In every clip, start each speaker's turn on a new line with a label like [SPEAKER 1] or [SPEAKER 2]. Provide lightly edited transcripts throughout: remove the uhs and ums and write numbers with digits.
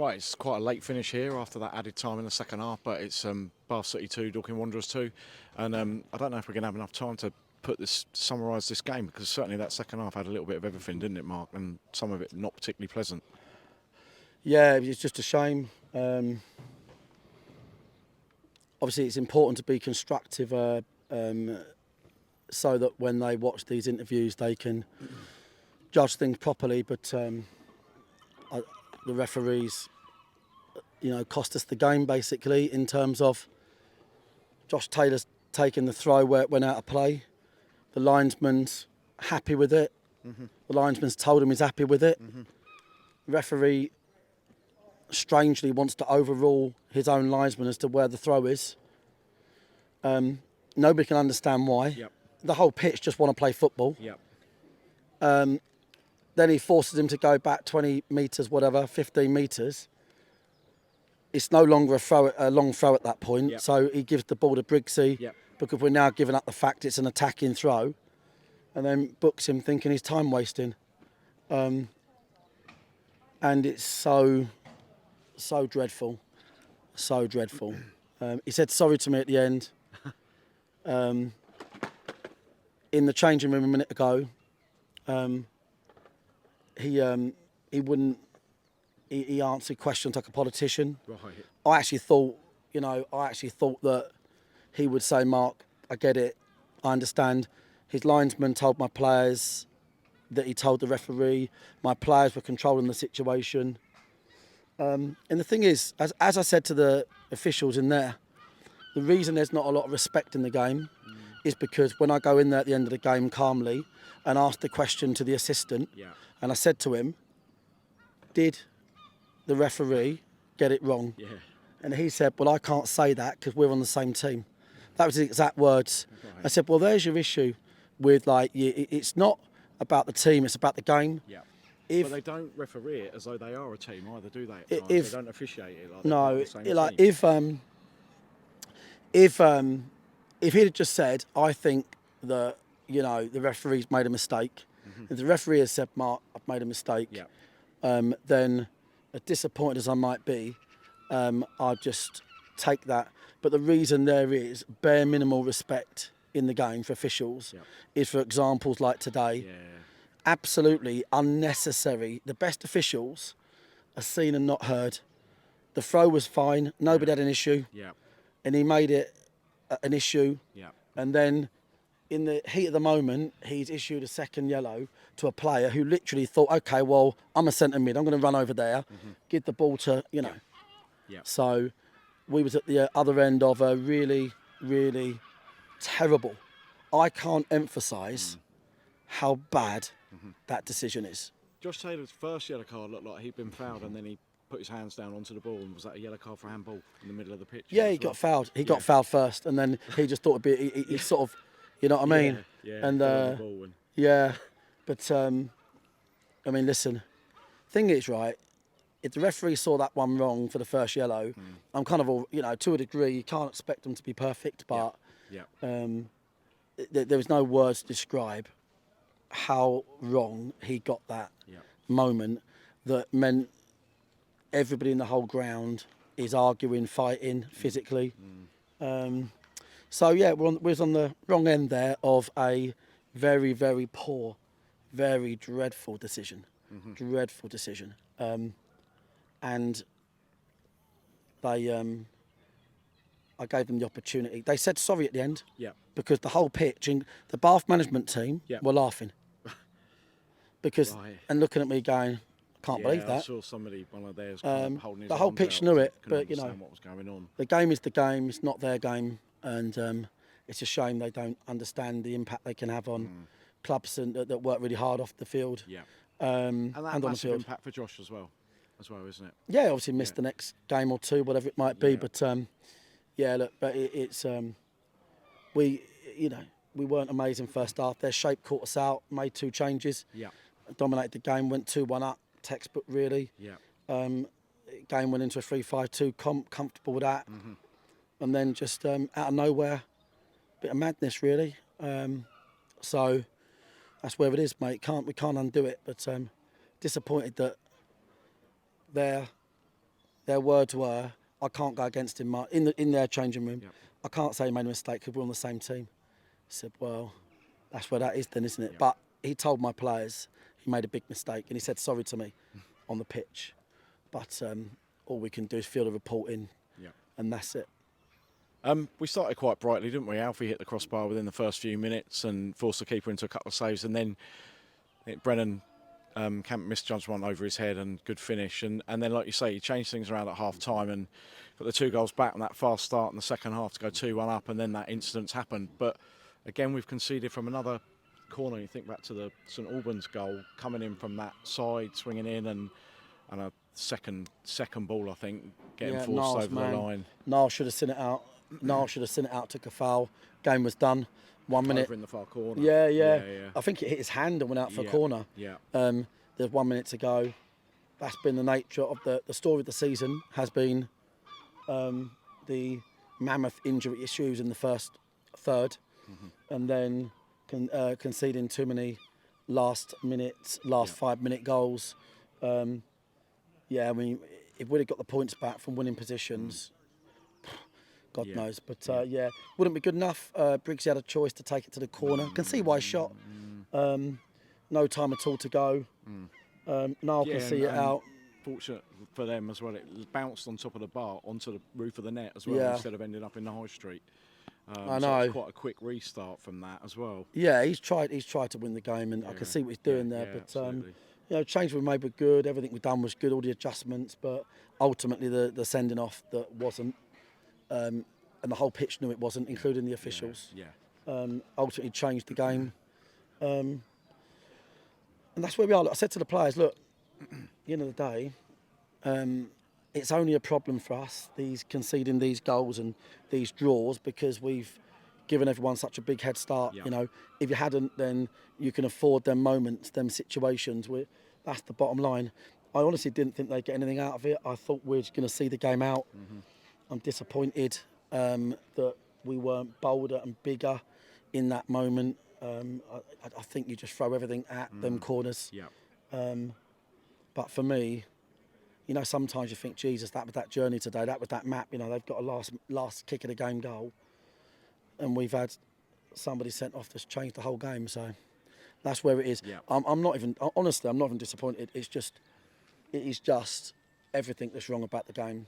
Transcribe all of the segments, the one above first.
[SPEAKER 1] Right, it's quite a late finish here after that added time in the second half, but it's Bath City 2, Dorking Wanderers 2. And I don't know if we're going to have enough time to summarise this game, because certainly that second half had a little bit of everything, didn't it, Mark? And some of it not particularly pleasant.
[SPEAKER 2] Yeah, it's just a shame. Obviously, it's important to be constructive so that when they watch these interviews, they can judge things properly. But the referees, cost us the game basically in terms of Josh Taylor's taken the throw where it went out of play. The linesman's happy with it. Mm-hmm. The linesman's told him he's happy with it. Mm-hmm. The referee strangely wants to overrule his own linesman as to where the throw is. Nobody can understand why.
[SPEAKER 1] Yep.
[SPEAKER 2] The whole pitch just want to play football.
[SPEAKER 1] Yep.
[SPEAKER 2] Then he forces him to go back 20 metres, 15 metres. It's no longer a long throw at that point. Yep. So he gives the ball to Briggsy, yep, because we're now giving up the fact it's an attacking throw, and then books him thinking he's time wasting. And it's so dreadful. So dreadful. He said sorry to me at the end. In the changing room a minute ago, he answered questions like a politician. Right. I actually thought that he would say, Mark, I get it, I understand. His linesman told my players that he told the referee. My players were controlling the situation. And the thing is, as I said to the officials in there, the reason there's not a lot of respect in the game is because when I go in there at the end of the game calmly and ask the question to the assistant, and I said to him, did the referee get it wrong? Yeah. And he said, well, I can't say that because we're on the same team. That was his exact words. Right. I said, well, there's your issue with, it's not about the team, it's about the game. Yeah.
[SPEAKER 1] But they don't referee it as though they are a team either, do they? They don't officiate it like
[SPEAKER 2] no,
[SPEAKER 1] the same team.
[SPEAKER 2] If he'd have just said, I think that, the referee's made a mistake. Mm-hmm. If the referee has said, Mark, I've made a mistake, then as disappointed as I might be, I'll just take that. But the reason there is bare minimal respect in the game for officials is for examples like today. Yeah. Absolutely unnecessary. The best officials are seen and not heard. The throw was fine. Nobody had an issue. Yeah. And he made it an issue. Yeah. And then in the heat of the moment, he's issued a second yellow to a player who literally thought, OK, well, I'm a centre mid. I'm going to run over there, give the ball to, Yeah. So we was at the other end of a really, really terrible. I can't emphasise how bad that decision is.
[SPEAKER 1] Josh Taylor's first yellow card looked like he'd been fouled, and then he put his hands down onto the ball, and was that a yellow card for handball in the middle of the pitch?
[SPEAKER 2] Yeah, he got fouled. He got fouled first, and then he just thought it'd be, he sort of, you know what I mean?
[SPEAKER 1] Yeah,
[SPEAKER 2] and yeah, but I mean, listen, thing is, right, if the referee saw that one wrong for the first yellow, I'm kind of, to a degree, you can't expect them to be perfect, but there was no words to describe how wrong he got that moment that meant everybody in the whole ground is arguing, fighting physically. So yeah, we was on the wrong end there of a very, very poor, very dreadful decision. Dreadful decision. And they, I gave them the opportunity. They said sorry at the end. Yeah. Because the whole pitch, the Bath management team were laughing. Because and looking at me going, I can't believe that.
[SPEAKER 1] I saw one of theirs kind of holding his
[SPEAKER 2] the whole pitch knew it, but
[SPEAKER 1] what was going on.
[SPEAKER 2] The game is the game. It's not their game, and it's a shame they don't understand the impact they can have on clubs that work really hard off the field. Yeah.
[SPEAKER 1] And that
[SPEAKER 2] and on the field.
[SPEAKER 1] Impact for Josh as well, isn't it?
[SPEAKER 2] Yeah, obviously missed the next game or two, whatever it might be. But look, but it's we weren't amazing first half. Their shape caught us out. Made 2 changes. Yeah. Dominated the game. Went 2-1 up. Textbook really. Yeah. Game went into a 3-5-2. Comfortable with that. And then just out of nowhere, bit of madness really. So that's where it is, mate. We can't undo it. But disappointed that their their words were, "I can't go against him, Mark." In their changing room,
[SPEAKER 1] Yep.
[SPEAKER 2] I can't say he made a mistake because we're on the same team. I said, "Well, that's where that is then, isn't it?"
[SPEAKER 1] Yep.
[SPEAKER 2] But he told my players he made a big mistake, and he said sorry to me on the pitch. But all we can do is field a report in,
[SPEAKER 1] Yep.
[SPEAKER 2] and that's it.
[SPEAKER 1] We started quite brightly, didn't we? Alfie hit the crossbar within the first few minutes and forced the keeper into a couple of saves, and then Brennan Camp misjudged one over his head and good finish. And then, like you say, he changed things around at half time and got the 2 goals back on that fast start in the second half to go 2-1 up, and then that incident's happened. But again, we've conceded from another corner. You think back to the St Albans goal, coming in from that side, swinging in, and a second ball, I think, getting forced
[SPEAKER 2] Niles,
[SPEAKER 1] over
[SPEAKER 2] man.
[SPEAKER 1] the line.
[SPEAKER 2] Niles should have seen it out. Niles should have seen it out, took a foul. Game was done. 1 minute.
[SPEAKER 1] Over in the far corner.
[SPEAKER 2] Yeah. I think it hit his hand and went out for a corner.
[SPEAKER 1] Yeah.
[SPEAKER 2] There's 1 minute to go. That's been the nature of the story of the season, has been the mammoth injury issues in the first third, and then conceding too many last 5-minute goals. I mean, if we'd have got the points back from winning positions, God knows. But wouldn't be good enough. Briggs had a choice to take it to the corner. Can see why he shot. No time at all to go. Niall can see it out.
[SPEAKER 1] Fortunate for them as well, it bounced on top of the bar onto the roof of the net as well, instead of ending up in the high street.
[SPEAKER 2] I know.
[SPEAKER 1] So it's quite a quick restart from that as well.
[SPEAKER 2] Yeah, he's tried to win the game, and I can see what he's doing there. But changes we made were good. Everything we've done was good. All the adjustments, but ultimately the sending off that wasn't, and the whole pitch knew it wasn't, including the officials. Ultimately changed the game, and that's where we are. Look, I said to the players, look, at the end of the day, it's only a problem for us, these conceding these goals and these draws, because we've given everyone such a big head start. If you hadn't, then you can afford them moments, them situations. That's the bottom line. I honestly didn't think they'd get anything out of it. I thought we were going to see the game out. I'm disappointed that we weren't bolder and bigger in that moment. I think you just throw everything at them corners. But for me, sometimes you think, Jesus, that was that journey today. That was that map. They've got a last kick of the game goal, and we've had somebody sent off that's changed the whole game. So that's where it is. I'm not even, honestly, I'm not even disappointed. It is just everything that's wrong about the game.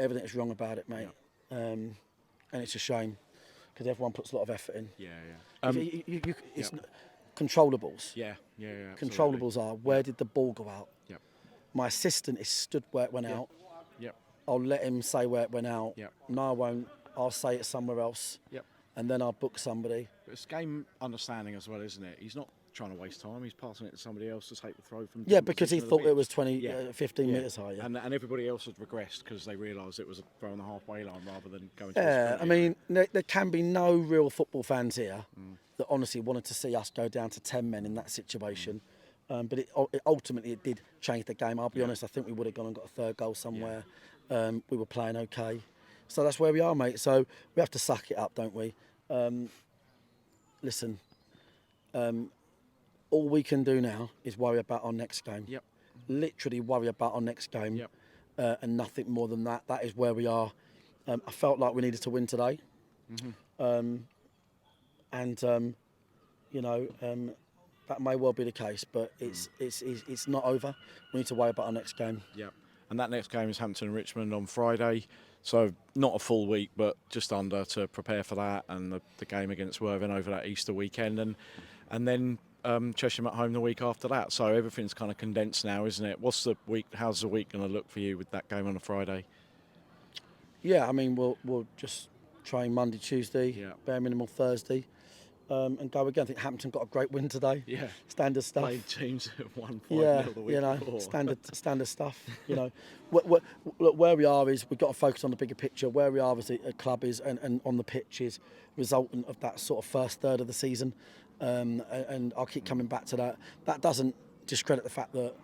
[SPEAKER 2] Everything that's wrong about it, mate. And it's a shame because everyone puts a lot of effort in. It's controllables. Controllables are, where did the ball go out? My assistant is stood where it went out. I'll let him say where it went out. No, I won't. I'll say it somewhere else. And then I'll book somebody.
[SPEAKER 1] But it's game understanding as well, isn't it? He's not trying to waste time. He's passing it to somebody else to take the throw from.
[SPEAKER 2] Because he thought it was 15 metres high.
[SPEAKER 1] And everybody else had regressed because they realised it was a throw on the halfway line rather than going.
[SPEAKER 2] I mean, there can be no real football fans here that honestly wanted to see us go down to 10 men in that situation. But it ultimately did change the game. I'll be honest, I think we would have gone and got a third goal somewhere. We were playing okay. So that's where we are, mate. So we have to suck it up, don't we? Listen, all we can do now is worry about our next game. Literally worry about our next game. And nothing more than that. That is where we are. I felt like we needed to win today. That may well be the case, but it's not over. We need to worry about our next game.
[SPEAKER 1] And that next game is Hampton and Richmond on Friday. So not a full week, but just under to prepare for that, and the game against Worthing over that Easter weekend, and then Chesham at home the week after that. So everything's kind of condensed now, isn't it? How's the week going to look for you with that game on a Friday?
[SPEAKER 2] I mean, we'll just train Monday, Tuesday, bare minimal Thursday. And go again. I think Hampton got a great win today. Standard stuff.
[SPEAKER 1] Played teams at 1-5 the week before.
[SPEAKER 2] standard stuff. Where we are is we've got to focus on the bigger picture. Where we are as a club is, and on the pitch is resultant of that sort of first third of the season. And I'll keep coming back to that. That doesn't discredit the fact that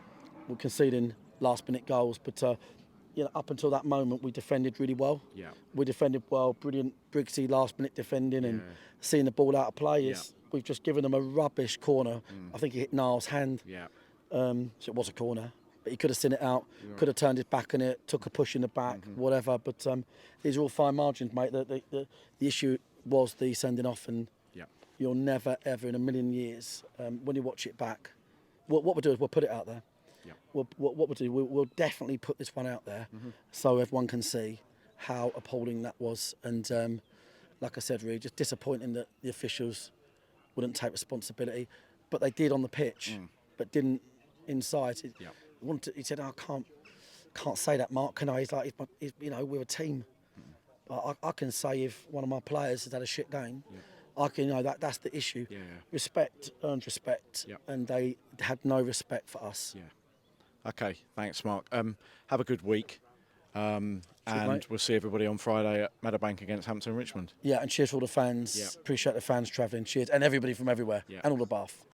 [SPEAKER 2] we're conceding last-minute goals, but up until that moment, we defended really well. We defended well, brilliant Briggsy last-minute defending and seeing the ball out of play. We've just given them a rubbish corner. I think he hit Niall's hand. So it was a corner. but he could have seen it out, could have turned his back on it, took a push in the back, whatever. But these are all fine margins, mate. The issue was the sending off, and you'll never, ever in a million years, when you watch it back, what we'll do is we'll put it out there. What we'll do, we'll definitely put this one out there so everyone can see how appalling that was. And like I said, really, just disappointing that the officials wouldn't take responsibility, but they did on the pitch, but didn't inside. He said, "I can't say that, Mark, can I?" He's like, you know, we're a team. I can say if one of my players has had a shit game, I can, you know, that's the issue. Respect earns respect, and they had no respect for us.
[SPEAKER 1] Okay, thanks, Mark. Have a good week. And
[SPEAKER 2] mate.
[SPEAKER 1] we'll see everybody on Friday at Meadowbank against Hampton Richmond.
[SPEAKER 2] Yeah, and cheers for all the fans. Appreciate the fans travelling. Cheers, and everybody from everywhere, and all the Bath.